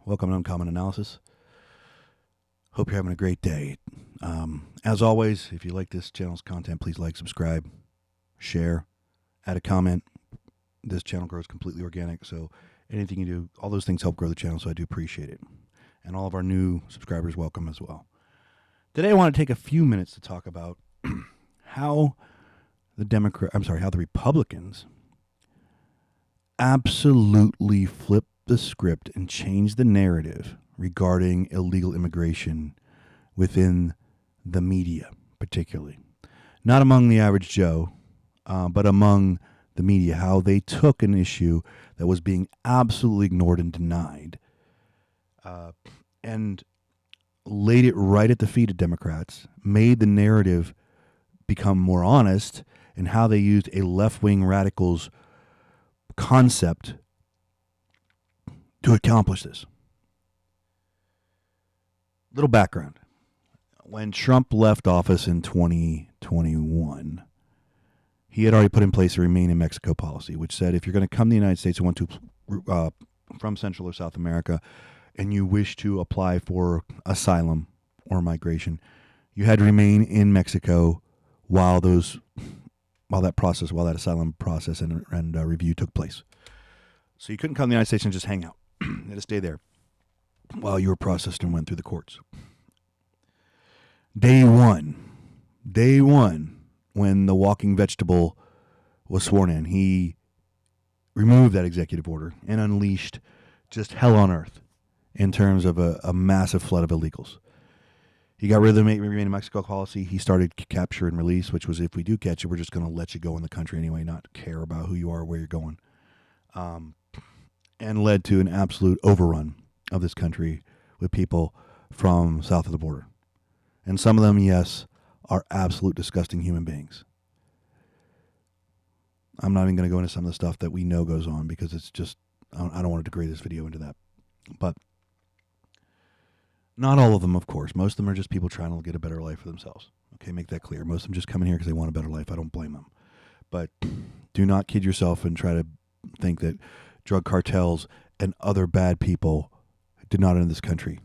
Welcome to Uncommon Analysis. Hope you're having a great day. As always, if you like this channel's content, please like, subscribe, share, add a comment. This channel grows completely organic, so anything you do, all those things help grow the channel, so I do appreciate it. And all of our new subscribers, welcome as well. Today I want to take a few minutes to talk about how the Republicans absolutely flipped the script and changed the narrative regarding illegal immigration within the media, particularly. Not among the average Joe, but among the media, how they took an issue that was being absolutely ignored and denied and laid it right at the feet of Democrats, made the narrative become more honest, and how they used a left-wing radical's concept to accomplish this. Little background. When Trump left office in 2021, he had already put in place a Remain in Mexico policy, which said if you're going to come to the United States and want to from Central or South America, and you wish to apply for asylum or migration, you had to remain in Mexico while that asylum process and review took place. So you couldn't come to the United States and just hang out. You had to stay there while you were processed and went through the courts. Day one, when the walking vegetable was sworn in, he removed that executive order and unleashed just hell on earth in terms of a massive flood of illegals. He got rid of the Remain in Mexico policy. He started capture and release, which was if we do catch you, we're just going to let you go in the country anyway, not care about who you are or where you're going. And led to an absolute overrun of this country with people from south of the border. And some of them, yes, are absolute disgusting human beings. I'm not even going to go into some of the stuff that we know goes on because it's just, I don't want to degrade this video into that. But not all of them, of course. Most of them are just people trying to get a better life for themselves. Okay, make that clear. Most of them just come in here because they want a better life. I don't blame them. But do not kid yourself and try to think that drug cartels and other bad people did not enter this country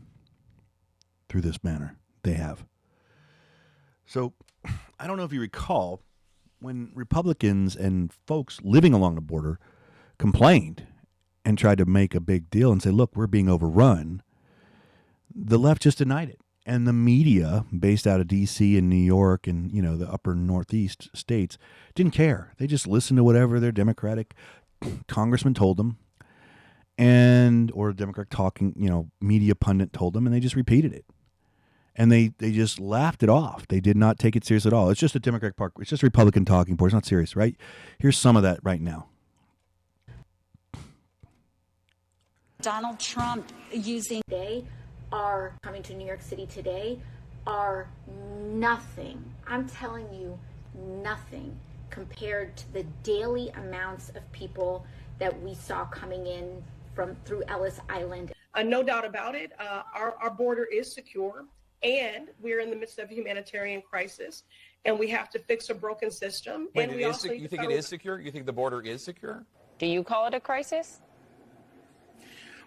through this manner. They have. So I don't know if you recall when Republicans and folks living along the border complained and tried to make a big deal and say, look, we're being overrun. The left just denied it. And the media based out of D.C. and New York and, the upper Northeast states didn't care. They just listened to whatever their Democratic congressman told them or a Democrat talking, media pundit told them, and they just repeated it. And they just laughed it off. They did not take it serious at all. It's just a Democratic part. It's just a Republican talking point. It's not serious, right? Here's some of that right now. Donald Trump they are coming to New York City today are nothing. I'm telling you, nothing compared to the daily amounts of people that we saw coming in through Ellis Island. No doubt about it. Our border is secure, and we're in the midst of a humanitarian crisis, and we have to fix a broken system. Wait, and you think it is secure? You think the border is secure? Do you call it a crisis?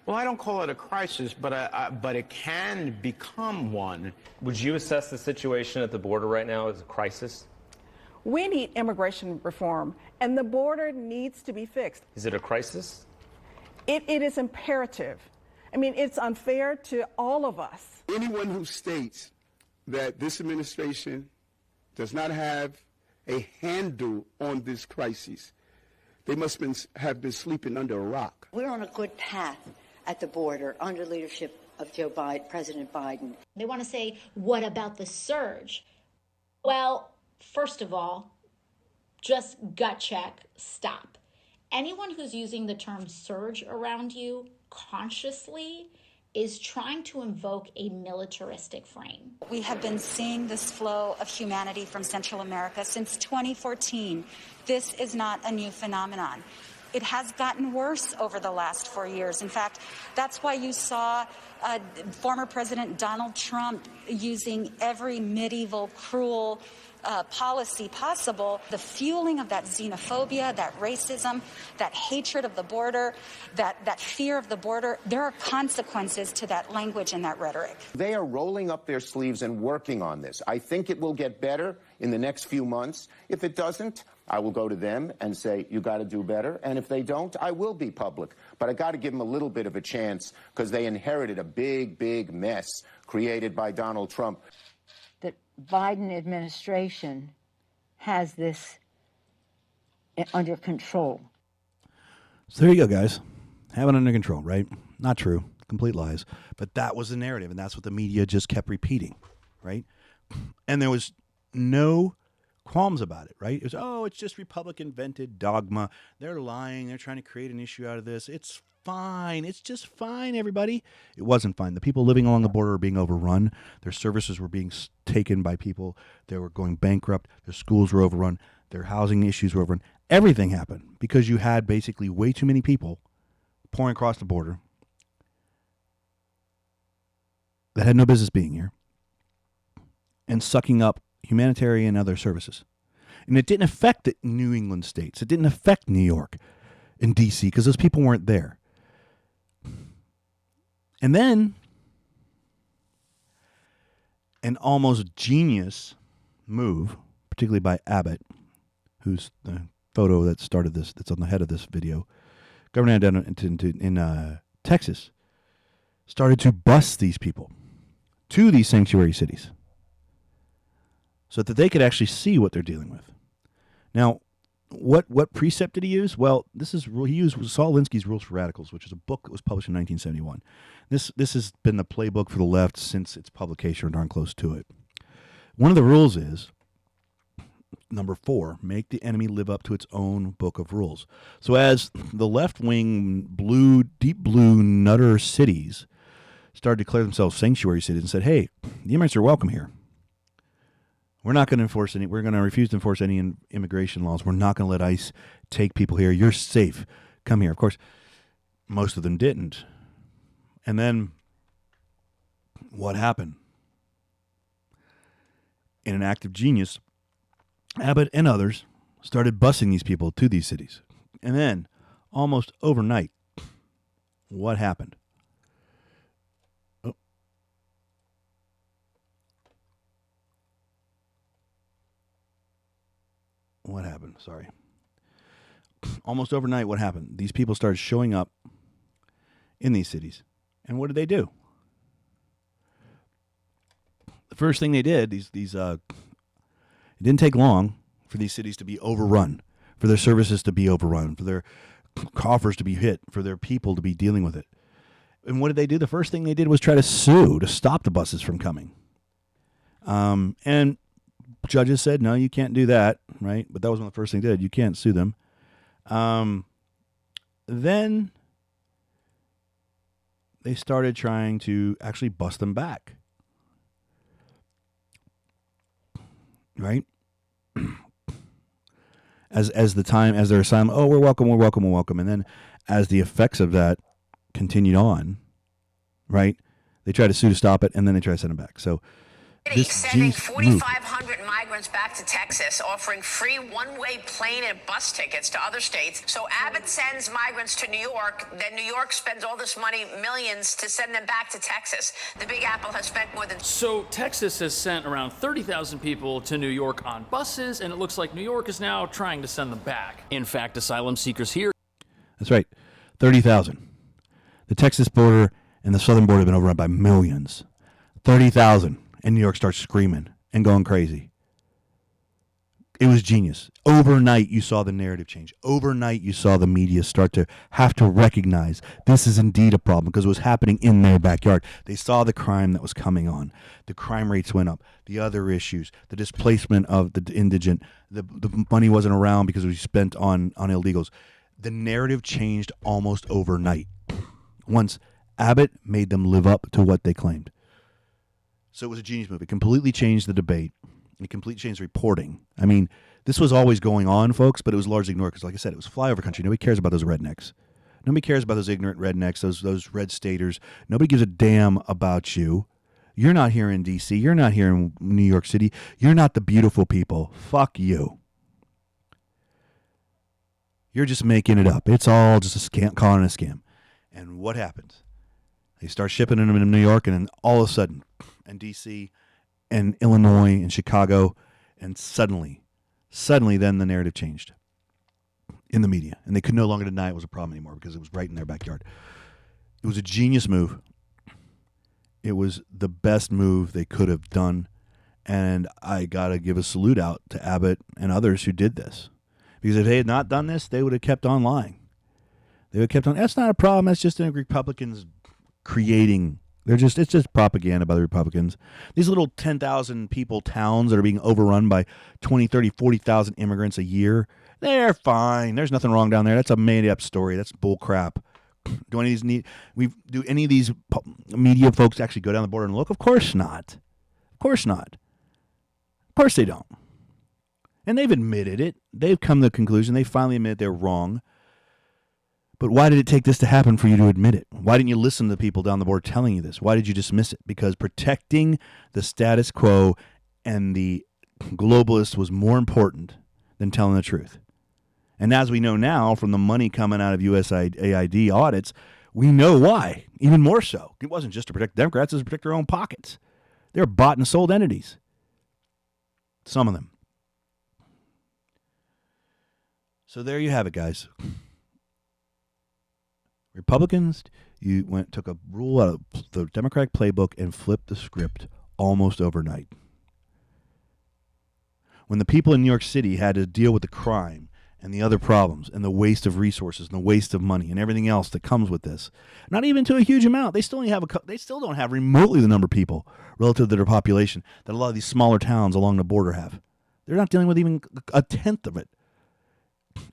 Well, I don't call it a crisis, but it can become one. Would you assess the situation at the border right now as a crisis? We need immigration reform, and the border needs to be fixed. Is it a crisis? It is imperative. I mean, it's unfair to all of us. Anyone who states that this administration does not have a handle on this crisis, they must have been sleeping under a rock. We're on a good path at the border under leadership of President Biden. They want to say, what about the surge? Well, first of all, just gut check, stop. Anyone who's using the term surge around you consciously is trying to invoke a militaristic frame. We have been seeing this flow of humanity from Central America since 2014. This is not a new phenomenon. It has gotten worse over the last 4 years. In fact, that's why you saw former President Donald Trump using every medieval, cruel policy possible, the fueling of that xenophobia, that racism, that hatred of the border, that fear of the border, there are consequences to that language and that rhetoric. They are rolling up their sleeves and working on this. I think it will get better in the next few months. If it doesn't, I will go to them and say, you got to do better. And if they don't, I will be public. But I got to give them a little bit of a chance because they inherited a big, big mess created by Donald Trump. The Biden administration has this under control. So there you go, guys. Have it under control, right? Not true. Complete lies. But that was the narrative, and that's what the media just kept repeating, right? And there was no qualms about it, right? It was, oh, it's just Republican-vented dogma. They're lying. They're trying to create an issue out of this. It's fine. It's just fine, everybody. It wasn't fine. The people living along the border were being overrun. Their services were being taken by people. They were going bankrupt. Their schools were overrun. Their housing issues were overrun. Everything happened because you had basically way too many people pouring across the border that had no business being here and sucking up humanitarian and other services. And it didn't affect the New England states. It didn't affect New York and D.C. because those people weren't there. And then an almost genius move, particularly by Abbott, who's the photo that started this, that's on the head of this video, governor down in Texas, started to bus these people to these sanctuary cities so that they could actually see what they're dealing with. Now, what precept did he use? Well, he used Saul Alinsky's Rules for Radicals, which is a book that was published in 1971. This has been the playbook for the left since its publication, or darn close to it. One of the rules is, number 4, make the enemy live up to its own book of rules. So as the left-wing deep blue nutter cities started to declare themselves sanctuary cities and said, hey, the immigrants are welcome here. We're not going to enforce any. We're going to refuse to enforce any immigration laws. We're not going to let ICE take people here. You're safe. Come here. Of course, most of them didn't. And then what happened? In an act of genius, Abbott and others started busing these people to these cities. And then, almost overnight, what happened? What happened? Sorry. Almost overnight, what happened? These people started showing up in these cities. And what did they do? The first thing they did, it didn't take long for these cities to be overrun, for their services to be overrun, for their coffers to be hit, for their people to be dealing with it. And what did they do? The first thing they did was try to sue to stop the buses from coming. And judges said, no, you can't do that, right? But that was one of the first things they did. You can't sue them. Then they started trying to actually bust them back. Right? As their asylum, oh, we're welcome. And then as the effects of that continued on, right, they tried to sue to stop it, and then they tried to send them back. So sending 4,500 migrants back to Texas, offering free one-way plane and bus tickets to other states. So Abbott sends migrants to New York, then New York spends all this money, millions, to send them back to Texas. The Big Apple has spent more than... So Texas has sent around 30,000 people to New York on buses, and it looks like New York is now trying to send them back. In fact, asylum seekers here... That's right, 30,000. The Texas border and the southern border have been overrun by millions. 30,000. And New York starts screaming and going crazy. It was genius. Overnight, you saw the narrative change. Overnight, you saw the media start to have to recognize this is indeed a problem because it was happening in their backyard. They saw the crime that was coming on. The crime rates went up. The other issues, the displacement of the indigent, the money wasn't around because it was spent on illegals. The narrative changed almost overnight once Abbott made them live up to what they claimed. So it was a genius move. It completely changed the debate. It completely changed reporting. I mean, this was always going on, folks, but it was largely ignored because, like I said, it was flyover country. Nobody cares about those rednecks. Nobody cares about those ignorant rednecks, those red staters. Nobody gives a damn about you. You're not here in D.C. You're not here in New York City. You're not the beautiful people. Fuck you. You're just making it up. It's all just a scam, calling it a scam. And what happens? They start shipping them in New York, and then all of a sudden, in D.C., and Illinois, and Chicago, and suddenly then the narrative changed in the media. And they could no longer deny it was a problem anymore because it was right in their backyard. It was a genius move. It was the best move they could have done. And I got to give a salute out to Abbott and others who did this. Because if they had not done this, they would have kept on lying. They would have kept on, that's not a problem. That's just the Republicans creating. It's just propaganda by the Republicans. These little 10,000 people towns that are being overrun by 20, 30, 40,000 immigrants a year, they're fine. There's nothing wrong down there. That's a made-up story. That's bull crap. Do any of these media folks actually go down the border and look? Of course not. Of course not. Of course they don't. And they've admitted it. They've come to the conclusion. They finally admit they're wrong. But why did it take this to happen for you to admit it? Why didn't you listen to the people down the board telling you this? Why did you dismiss it? Because protecting the status quo and the globalists was more important than telling the truth. And as we know now from the money coming out of USAID audits, we know why, even more so. It wasn't just to protect Democrats, it was to protect their own pockets. They're bought and sold entities. Some of them. So there you have it, guys. Republicans, took a rule out of the Democratic playbook and flipped the script almost overnight. When the people in New York City had to deal with the crime and the other problems and the waste of resources and the waste of money and everything else that comes with this, not even to a huge amount, they still don't have remotely the number of people relative to their population that a lot of these smaller towns along the border have. They're not dealing with even a tenth of it,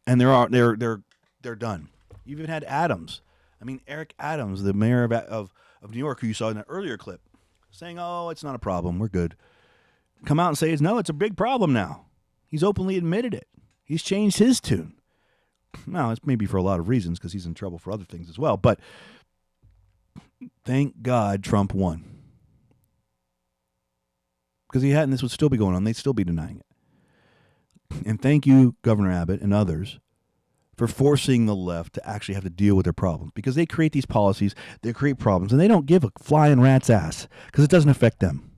and they're done. You even had Adams. I mean, Eric Adams, the mayor of New York, who you saw in that earlier clip, saying, "Oh, it's not a problem. We're good." Come out and say, "No, it's a big problem now." He's openly admitted it. He's changed his tune. Now, it's maybe for a lot of reasons because he's in trouble for other things as well. But thank God Trump won. Because he hadn't, this would still be going on. They'd still be denying it. And thank you, Governor Abbott and others, for forcing the left to actually have to deal with their problems. Because they create these policies, they create problems, and they don't give a flying rat's ass because it doesn't affect them.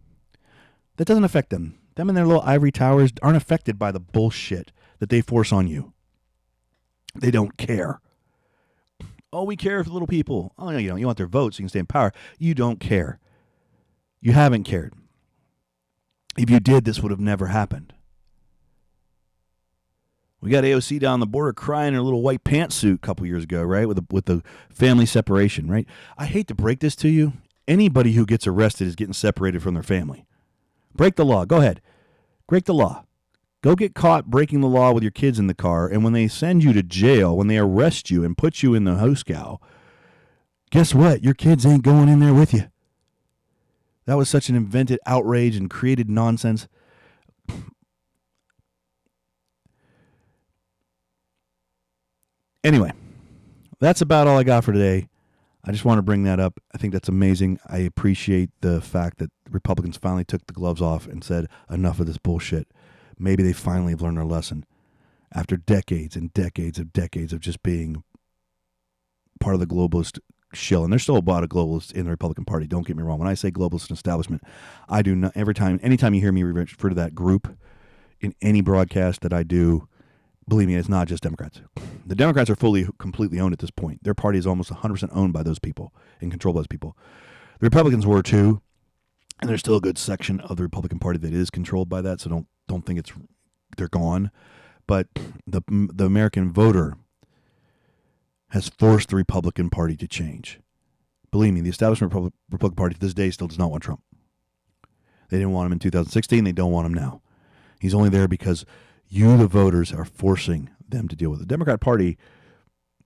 That doesn't affect them. Them and their little ivory towers aren't affected by the bullshit that they force on you. They don't care. Oh, we care for the little people. Oh, no, you don't. You want their votes so you can stay in power. You don't care. You haven't cared. If you did, this would have never happened. We got AOC down the border crying in her little white pantsuit a couple years ago, right? With the family separation, right? I hate to break this to you. Anybody who gets arrested is getting separated from their family. Break the law. Go ahead. Break the law. Go get caught breaking the law with your kids in the car, and when they send you to jail, when they arrest you and put you in the house-cow, guess what? Your kids ain't going in there with you. That was such an invented outrage and created nonsense. Anyway, that's about all I got for today. I just want to bring that up. I think that's amazing. I appreciate the fact that the Republicans finally took the gloves off and said, enough of this bullshit. Maybe they finally have learned their lesson after decades and decades of just being part of the globalist shill. And there's still a lot of globalists in the Republican Party. Don't get me wrong. When I say globalist establishment, I do not, anytime you hear me refer to that group in any broadcast that I do, believe me, it's not just Democrats. The Democrats are completely owned at this point. Their party is almost 100% owned by those people and controlled by those people. The Republicans were too, and there's still a good section of the Republican Party that is controlled by that, so don't think they're gone. But the American voter has forced the Republican Party to change. Believe me, the establishment Republican Party to this day still does not want Trump. They didn't want him in 2016. They don't want him now. He's only there because you, the voters, are forcing them to deal with it. The Democrat Party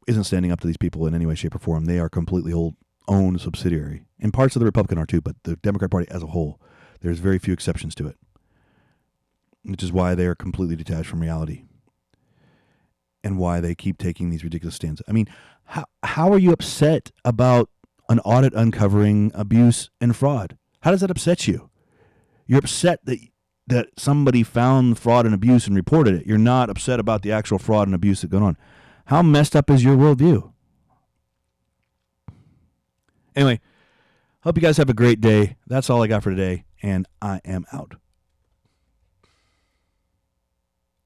isn't standing up to these people in any way, shape, or form. They are completely own subsidiary. And parts of the Republican are too, but the Democrat Party as a whole, there's very few exceptions to it, which is why they are completely detached from reality and why they keep taking these ridiculous stands. I mean, how are you upset about an audit uncovering abuse and fraud? How does that upset you? You're upset that somebody found fraud and abuse and reported it. You're not upset about the actual fraud and abuse that's going on. How messed up is your worldview? Anyway, hope you guys have a great day. That's all I got for today, and I am out.